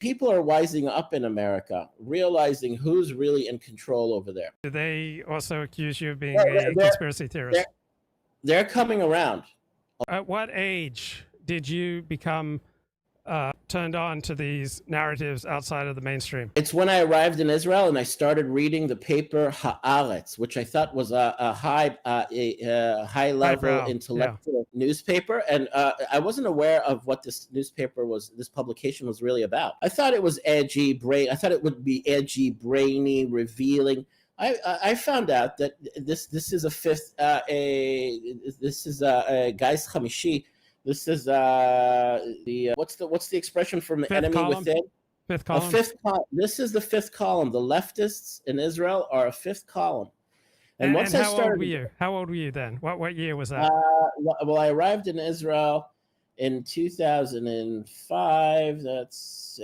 People are wising up in America, realizing who's really in control over there. Do they also accuse you of being They're, a they're, conspiracy they're, theorist? they're coming around. At what age did you become turned on to these narratives outside of the mainstream? It's when I arrived in Israel and I started reading the paper Haaretz, which I thought was a high level Highbrow, yeah. intellectual newspaper, and I wasn't aware of what this publication was really about. I thought it was edgy, I thought it would be edgy, brainy, revealing. I found out that this is a Geist Hamishi. This is what's the expression from the Fifth enemy column? within? Fifth A column? fifth column. This is the fifth column. The leftists in Israel are a fifth column. And how old were you? How old were you then? What year was that? Well, I arrived in Israel in 2005. That's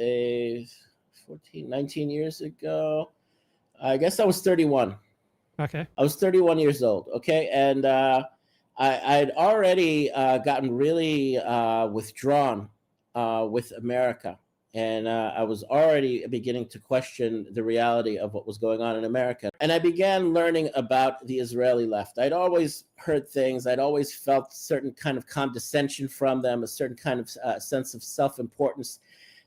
19 years ago. I guess I was 31. Okay. I was 31 years old. Okay. And I'd already gotten really withdrawn with America. And I was already beginning to question the reality of what was going on in America. And I began learning about the Israeli left. I'd always heard things. I'd always felt certain kind of condescension from them, a certain kind of sense of self-importance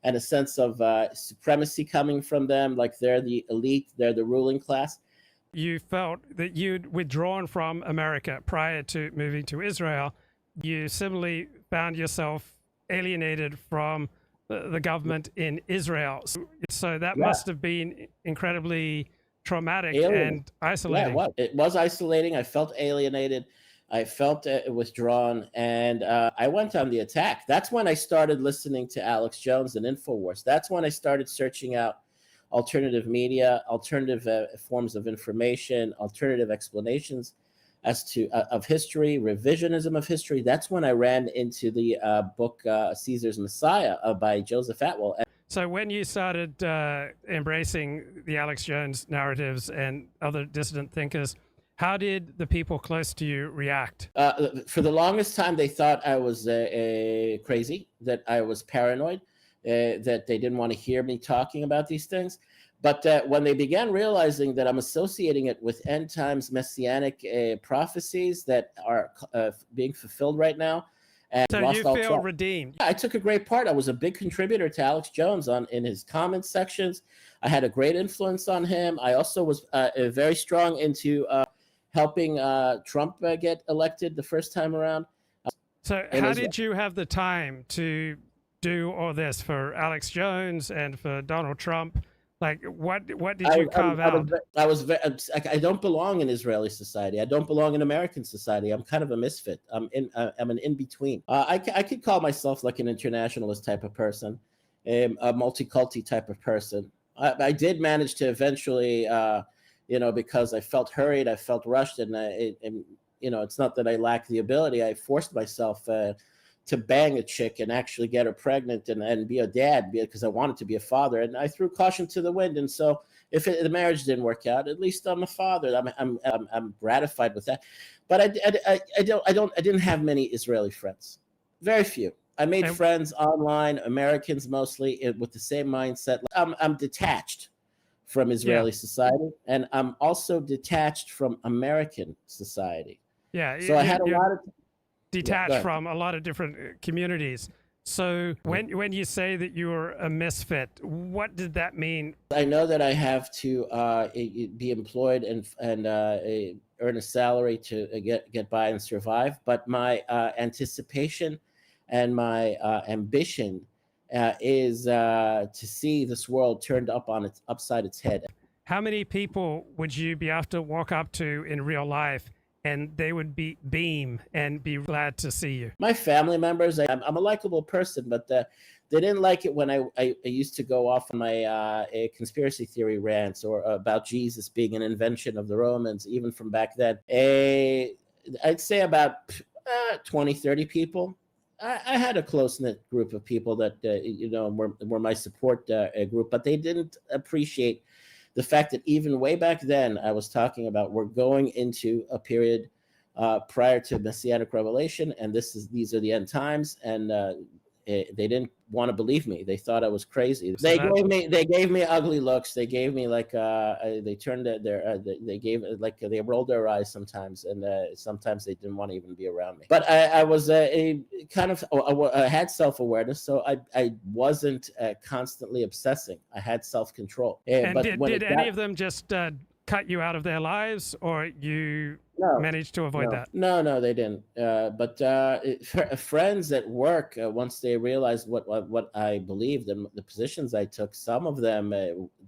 and a sense of supremacy coming from them, like they're the elite, they're the ruling class. You felt that you'd withdrawn from America prior to moving to Israel. You similarly found yourself alienated from the government in Israel. So that must have been incredibly traumatic and isolating. Yeah, it was isolating. I felt alienated. I felt withdrawn, and I went on the attack. That's when I started listening to Alex Jones and InfoWars. That's when I started searching out alternative media, alternative forms of information, alternative explanations as to of history, revisionism of history. That's when I ran into the book Caesar's Messiah by Joseph Atwell. So when you started embracing the Alex Jones narratives and other dissident thinkers, how did the people close to you react? For the longest time, they thought I was crazy, that I was paranoid, that they didn't want to hear me talking about these things. But when they began realizing that I'm associating it with end times messianic prophecies that are being fulfilled right now, and so you feel redeemed. I took a great part. I was a big contributor to Alex Jones in his comment sections. I had a great influence on him. I also was very strong into helping Trump get elected the first time around. So how did you have the time to do all this for Alex Jones and for Donald Trump? Like, what did you carve out? I don't belong in Israeli society. I don't belong in American society. I'm kind of a misfit. I'm an in-between. I could call myself like an internationalist type of person, a multi-culti type of person. I did manage to eventually, because I felt hurried, I felt rushed, and it's not that I lack the ability. I forced myself to bang a chick and actually get her pregnant and be a dad because I wanted to be a father. And I threw caution to the wind. And so if the marriage didn't work out, at least I'm a father. I'm gratified with that. But I didn't have many Israeli friends. Very few. I made friends online, Americans mostly, with the same mindset. I'm detached from Israeli society, and I'm also detached from American society. Yeah. So I had a lot of detached from a lot of different communities. So when you say that you're a misfit, what did that mean? I know that I have to be employed and earn a salary to get by and survive. But my anticipation and my ambition is to see this world turned upside its head. How many people would you be able to walk up to in real life and they would beam and be glad to see you? My family members. I'm a likable person, but they didn't like it when I used to go off on my conspiracy theory rants or about Jesus being an invention of the Romans, even from back then. I'd say about 20, 30 people. I had a close-knit group of people that were my support group, but they didn't appreciate the fact that even way back then, I was talking about we're going into a period prior to Messianic revelation, and these are the end times, and they didn't want to believe me. They thought I was crazy. So They gave me ugly looks. They gave me like they turned they rolled their eyes sometimes, and sometimes they didn't want to even be around me. But I was a kind of I had self-awareness, so I wasn't constantly obsessing. I had self-control. and But did any of them just cut you out of their lives, or you managed to avoid that? No, they didn't. But friends at work, once they realized what I believed and the positions I took, some of them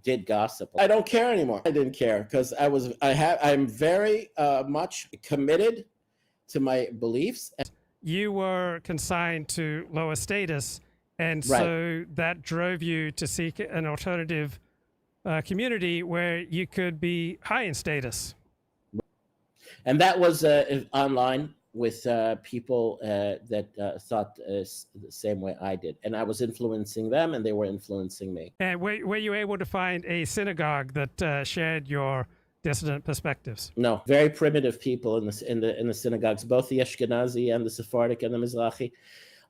did gossip. I don't care anymore. I didn't care because I'm very much committed to my beliefs. You were consigned to lower status, and so that drove you to seek an alternative community where you could be high in status. And that was online with people that thought the same way I did. And I was influencing them, and they were influencing me. And were you able to find a synagogue that shared your dissident perspectives? No, very primitive people in the synagogues, both the Ashkenazi and the Sephardic and the Mizrahi.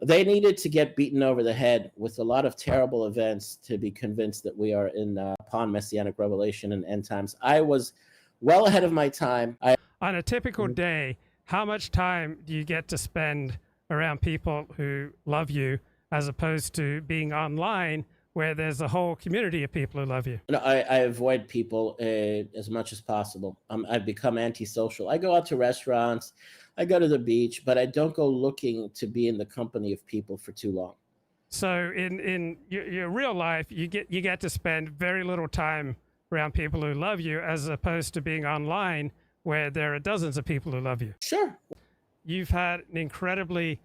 They needed to get beaten over the head with a lot of terrible events to be convinced that we are upon messianic revelation and end times. I was well ahead of my time. On a typical day, how much time do you get to spend around people who love you, as opposed to being online where there's a whole community of people who love you? No, I avoid people as much as possible. I've become antisocial. I go out to restaurants, I go to the beach, but I don't go looking to be in the company of people for too long. So in your real life, you get to spend very little time around people who love you, as opposed to being online where there are dozens of people who love you. Sure. You've had an incredibly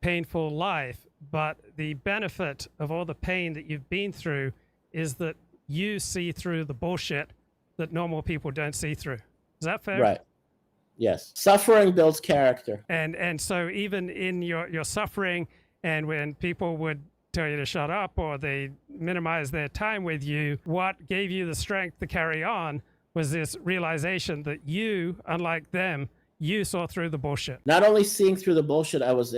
painful life, but the benefit of all the pain that you've been through is that you see through the bullshit that normal people don't see through. Is that fair? Right. Yes. Suffering builds character. And so even in your suffering, and when people would tell you to shut up or they minimize their time with you, what gave you the strength to carry on was this realization that you, unlike them, you saw through the bullshit. Not only seeing through the bullshit, I was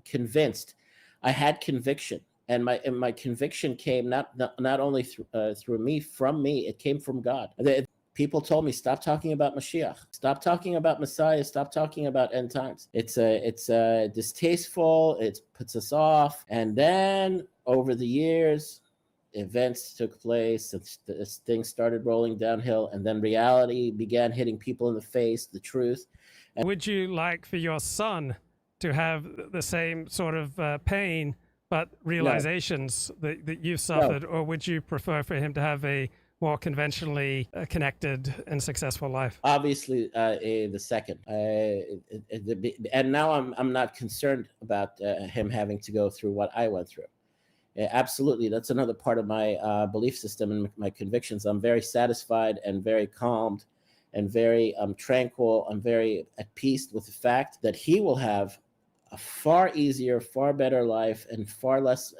convinced. I had conviction, and my conviction came not only through me, from me. It came from God. People told me, stop talking about Mashiach, stop talking about Messiah, stop talking about end times. It's distasteful. It puts us off. And then over the years, events took place, and things started rolling downhill, and then reality began hitting people in the face, the truth. And would you like for your son to have the same sort of pain, but realizations that you've suffered, No. or would you prefer for him to have a more conventionally connected and successful life? Obviously, the second. And now I'm not concerned about him having to go through what I went through. Absolutely, that's another part of my belief system and my convictions. I'm very satisfied and very calmed and very tranquil. I'm very at peace with the fact that he will have a far easier, far better life and far less,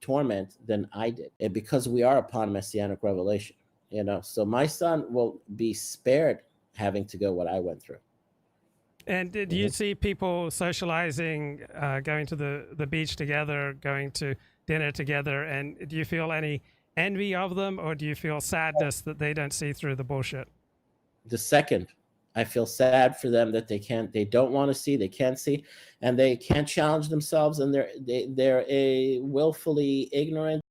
torment than I did, because we are upon messianic revelation. So my son will be spared having to go what I went through. And did you see people socializing, going to the beach together, going to dinner together? And do you feel any envy of them, or do you feel sadness that they don't see through the bullshit? The second. I feel sad for them that they don't want to see, they can't see, and they can't challenge themselves, and they're willfully ignorant.